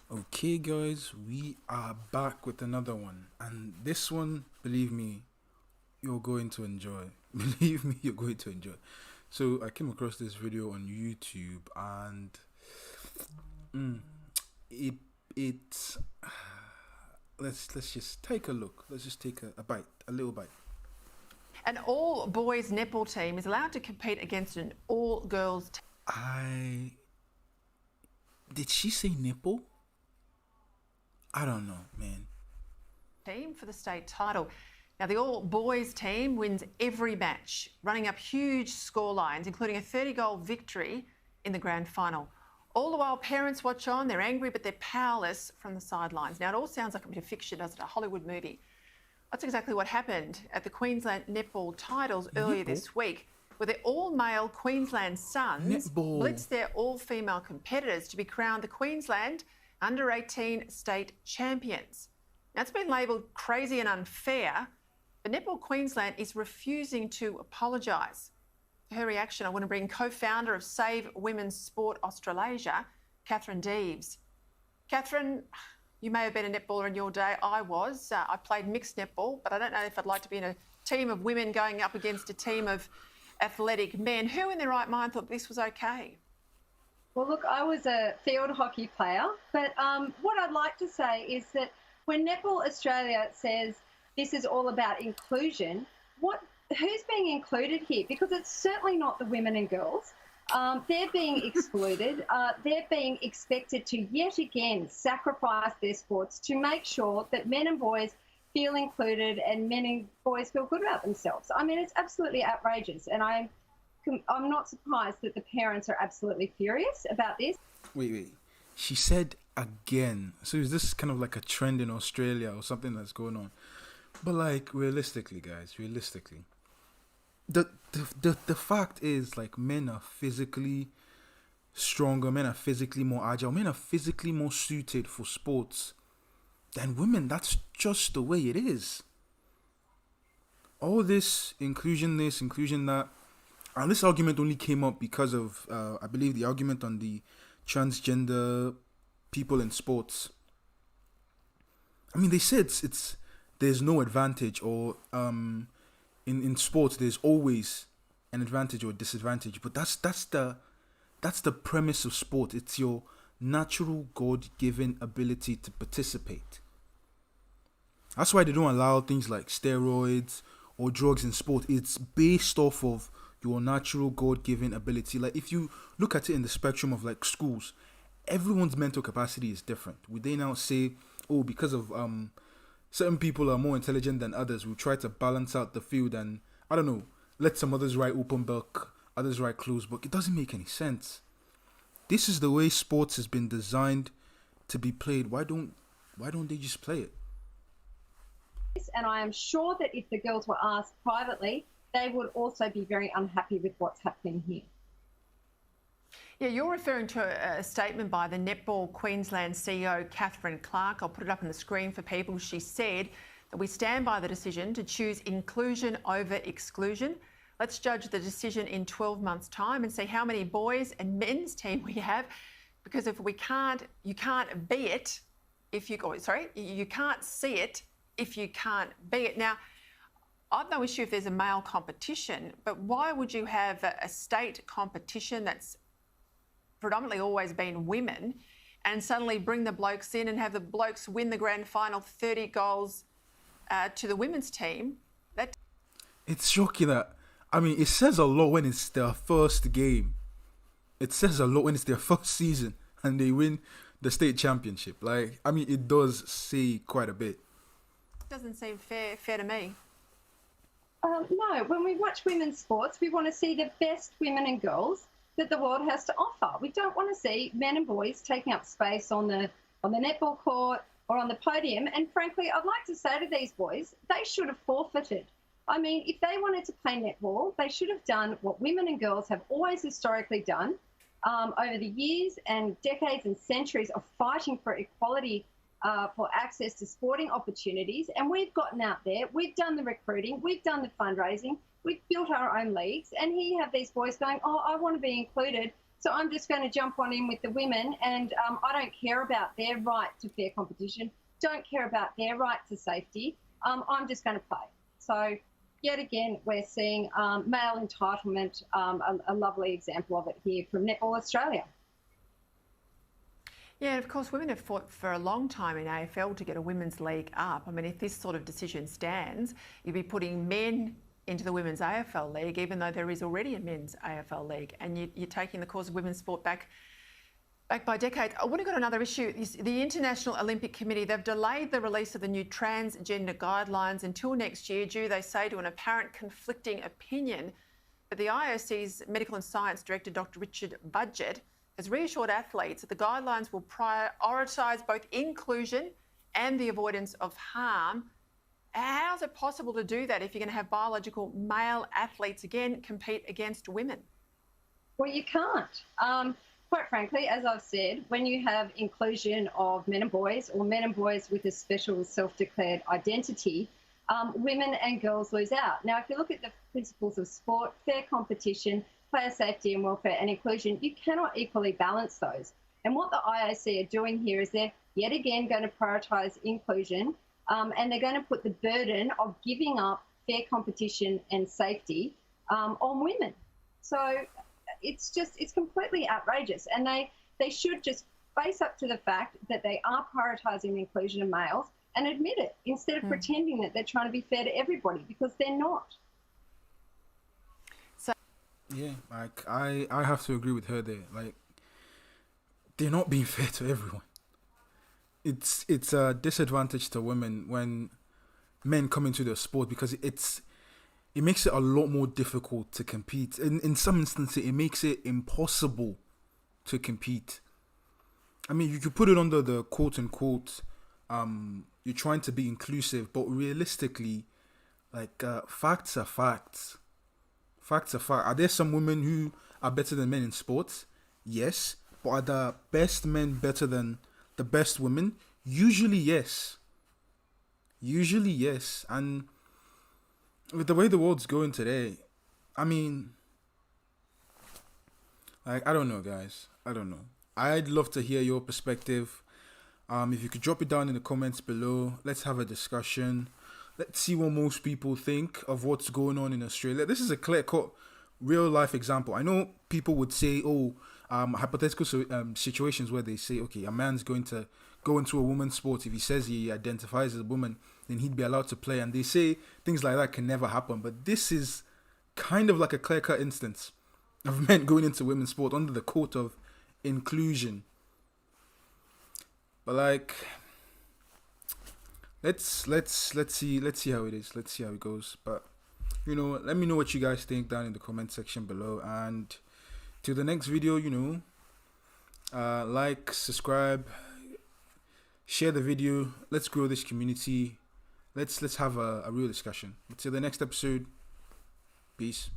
Okay, guys, we are back with another one, and this one, believe me, you're going to enjoy. Believe me, you're going to enjoy. So, I came across this video on YouTube, and mm, it it let's just take a look. Let's just take a bite, a little bite. An all-boys netball team is allowed to compete against an all-girls I did she say nipple? I don't know, man. team for the state title. Now, the all-boys team wins every match, running up huge score lines, including a 30-goal victory in the grand final. All the while, parents watch on. They're angry, but they're powerless from the sidelines. Now, it all sounds like a bit of fiction, doesn't it? A Hollywood movie. That's exactly what happened at the Queensland Netball Titles earlier this week, where the all-male Queensland Suns Netball. blitzed their all-female competitors to be crowned the Queensland Under-18 State Champions. Now, it's been labelled crazy and unfair, but Netball Queensland is refusing to apologise. For her reaction, I want to bring co-founder of Save Women's Sport Australasia, Catherine Deves. Catherine, you may have been a netballer in your day. I was. I played mixed netball, but I don't know if I'd like to be in a team of women going up against a team of athletic men. Who in their right mind thought this was okay? Well, look, I was a field hockey player, but what I'd like to say is that when Netball Australia says this is all about inclusion, who's being included here? Because it's certainly not the women and girls. They're being excluded. They're being expected to yet again sacrifice their sports to make sure that men and boys feel included and men and boys feel good about themselves. I mean, it's absolutely outrageous, and I'm not surprised that the parents are absolutely furious about this. Wait. She said again. So is this kind of like a trend in Australia or something that's going on? But like realistically, guys, the fact is, like, men are physically stronger, men are physically more agile, men are physically more suited for sports than women. That's just the way it is. All this, inclusion that, and this argument only came up because of, I believe, the argument on the transgender people in sports. I mean, they said there's no advantage, or in sports there's always an advantage or disadvantage. But that's the premise of sport. It's your natural God-given ability to participate. That's why they don't allow things like steroids or drugs in sport. It's based off of your natural God-given ability. Like, if you look at it in the spectrum of like schools, everyone's mental capacity is different. Would they now say, oh, because of certain people are more intelligent than others, we'll try to balance out the field and, I don't know, let some others write open book, others write closed book? It doesn't make any sense. This is the way sports has been designed to be played. Why don't they just play it? And I am sure that if the girls were asked privately, they would also be very unhappy with what's happening here. Yeah, you're referring to a statement by the Netball Queensland CEO, Catherine Clark. I'll put it up on the screen for people. She said that we stand by the decision to choose inclusion over exclusion. Let's judge the decision in 12 months' time and see how many boys and men's team we have. Because if we can't, you can't be it if you, you can't see it if you can't be it. Now, I've no issue if there's a male competition, but why would you have a state competition that's predominantly always been women and suddenly bring the blokes in and have the blokes win the grand final 30 goals to the women's team? It's shocking that, I mean, it says a lot when it's their first game. It says a lot when it's their first season and they win the state championship. Like, I mean, it does say quite a bit. Doesn't seem fair to me. No, when we watch women's sports, we want to see the best women and girls that the world has to offer. We don't want to see men and boys taking up space on the netball court or on the podium. And frankly, I'd like to say to these boys, they should have forfeited. I mean, if they wanted to play netball, they should have done what women and girls have always historically done over the years and decades and centuries of fighting for equality, for access to sporting opportunities. And we've gotten out there, we've done the recruiting, we've done the fundraising, we've built our own leagues, and here you have these boys going, oh, I want to be included So I'm just going to jump on in with the women, and I don't care about their right to fair competition, don't care about their right to safety. I'm just going to play. So yet again, we're seeing male entitlement, a lovely example of it here from Netball Australia. Yeah, and of course, women have fought for a long time in AFL to get a women's league up. I mean, if this sort of decision stands, you'd be putting men into the women's AFL league, even though there is already a men's AFL league, and you're taking the cause of women's sport back by decades. I would have got another issue. The International Olympic Committee, they've delayed the release of the new transgender guidelines until next year due, they say, to an apparent conflicting opinion. But the IOC's Medical and Science Director, Dr. Richard Budgett, has reassured athletes that the guidelines will prioritise both inclusion and the avoidance of harm. How is it possible to do that if you're going to have biological male athletes again compete against women? Well, you can't. Quite frankly, as I've said, when you have inclusion of men and boys, or men and boys with a special self-declared identity, women and girls lose out. Now, if you look at the principles of sport, fair competition, player safety and welfare and inclusion, you cannot equally balance those. And what the IOC are doing here is they're yet again going to prioritise inclusion, and they're going to put the burden of giving up fair competition and safety on women. So it's completely outrageous, and they should just face up to the fact that they are prioritising the inclusion of males and admit it, instead of pretending that they're trying to be fair to everybody, because they're not. Yeah, like I have to agree with her there. Like, they're not being fair to everyone. It's a disadvantage to women when men come into the sport, because it makes it a lot more difficult to compete. In some instances, it makes it impossible to compete. I mean, you could put it under the quote unquote, you're trying to be inclusive, but realistically, like, facts are facts. Facts are facts. Are there some women who are better than men in sports? Yes. But are the best men better than the best women? Usually, yes. Usually, yes. And with the way the world's going today, I mean, like, I don't know, guys. I don't know. I'd love to hear your perspective. If you could drop it down in the comments below, let's have a discussion. Let's see what most people think of what's going on in Australia. This is a clear-cut, real-life example. I know people would say, hypothetical situations where they say, okay, a man's going to go into a woman's sport. If he says he identifies as a woman, then he'd be allowed to play. And they say things like that can never happen. But this is kind of like a clear-cut instance of men going into women's sport under the quote of inclusion. But like, let's see how it is. Let's see how it goes. But let me know what you guys think down in the comment section below. And till the next video, like, subscribe, share the video. Let's grow this community. Let's have a real discussion. Till the next episode. Peace.